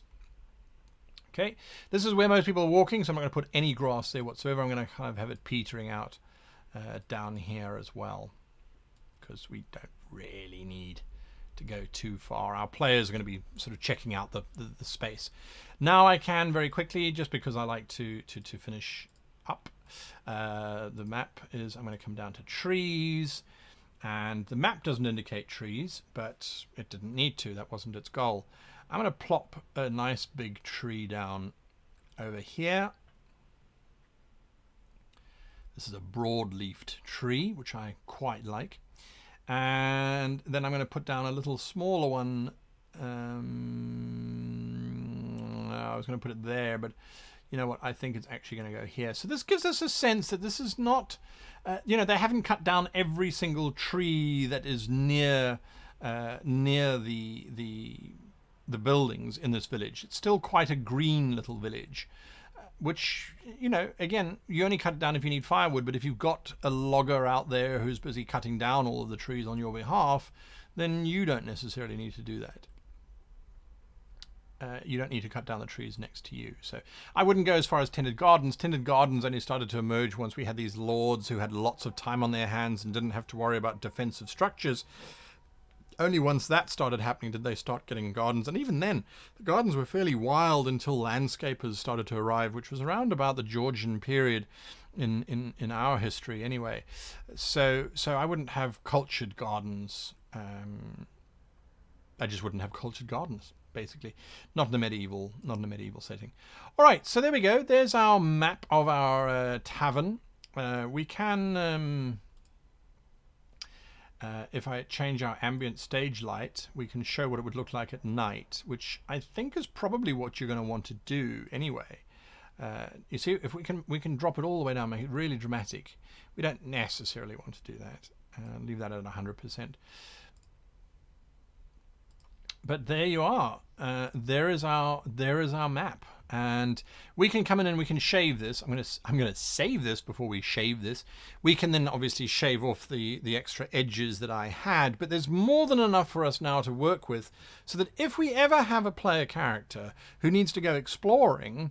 Okay, this is where most people are walking, so I'm not going to put any grass there whatsoever. I'm going to kind of have it petering out down here as well, because we don't really need to go too far. Our players are going to be sort of checking out the space. Now I can very quickly, just because I like to finish up the map, is I'm going to come down to trees, and the map doesn't indicate trees, but it didn't need to. That wasn't its goal. I'm going to plop a nice big tree down over here. This is a broad-leafed tree, which I quite like. And then I'm going to put down a little smaller one. I was going to put it there, but you know what? I think it's actually going to go here. So this gives us a sense that this is not, you know, they haven't cut down every single tree that is near the buildings in this village. It's still quite a green little village, which, you know, again, you only cut it down if you need firewood, but if you've got a logger out there who's busy cutting down all of the trees on your behalf, then you don't necessarily need to do that. You don't need to cut down the trees next to you. So I wouldn't go as far as tended gardens. Tended gardens only started to emerge once we had these lords who had lots of time on their hands and didn't have to worry about defensive structures. Only once that started happening did they start getting gardens, and even then the gardens were fairly wild until landscapers started to arrive, which was around about the Georgian period in our history anyway. So I wouldn't have cultured gardens. I just wouldn't have cultured gardens, basically. Not in a medieval setting. All right, so there we go. There's our map of our tavern. We can if I change our ambient stage light, we can show what it would look like at night, which I think is probably what you're going to want to do anyway. You see, if we can drop it all the way down, make it really dramatic. We don't necessarily want to do that. Leave that at 100%. But there you are. There is our map, and we can come in and we can shave this. I'm gonna save this before we shave this. We can then obviously shave off the extra edges that I had, but there's more than enough for us now to work with, so that if we ever have a player character who needs to go exploring,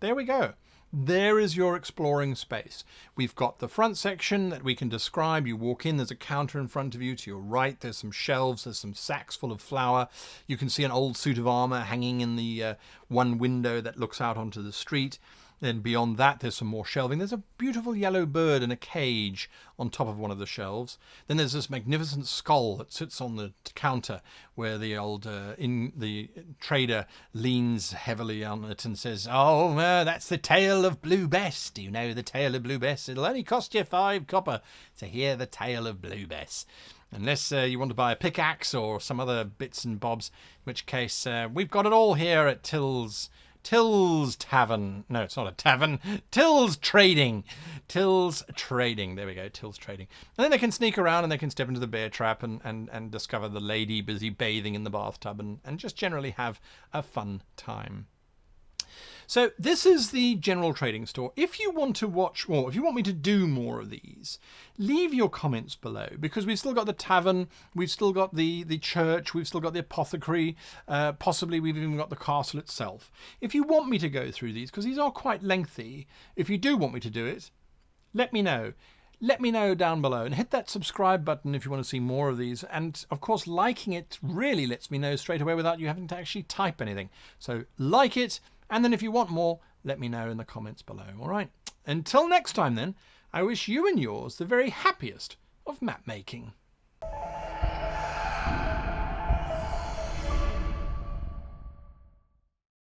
there we go. There is your exploring space. We've got the front section that we can describe. You walk in, there's a counter in front of you. To your right, there's some shelves, there's some sacks full of flour. You can see an old suit of armor hanging in the one window that looks out onto the street. Then beyond that, there's some more shelving. There's a beautiful yellow bird in a cage on top of one of the shelves. Then there's this magnificent skull that sits on the counter where the old the trader leans heavily on it and says, "Oh, that's the tale of Blue Bess. Do you know the tale of Blue Bess? It'll only cost you 5 copper to hear the tale of Blue Bess. Unless you want to buy a pickaxe or some other bits and bobs, in which case we've got it all here at Till's Tavern. No, it's not a tavern. Till's Trading. Till's Trading. There we go. Till's Trading. And then they can sneak around and they can step into the bear trap and discover the lady busy bathing in the bathtub and just generally have a fun time. So this is the general trading store. If you want to watch more, if you want me to do more of these, leave your comments below, because we've still got the tavern, we've still got the church, we've still got the apothecary, possibly we've even got the castle itself. If you want me to go through these, because these are quite lengthy, if you do want me to do it, let me know. Let me know down below, and hit that subscribe button if you want to see more of these. And of course, liking it really lets me know straight away without you having to actually type anything. So like it, and then if you want more, let me know in the comments below. All right. Until next time then, I wish you and yours the very happiest of map making.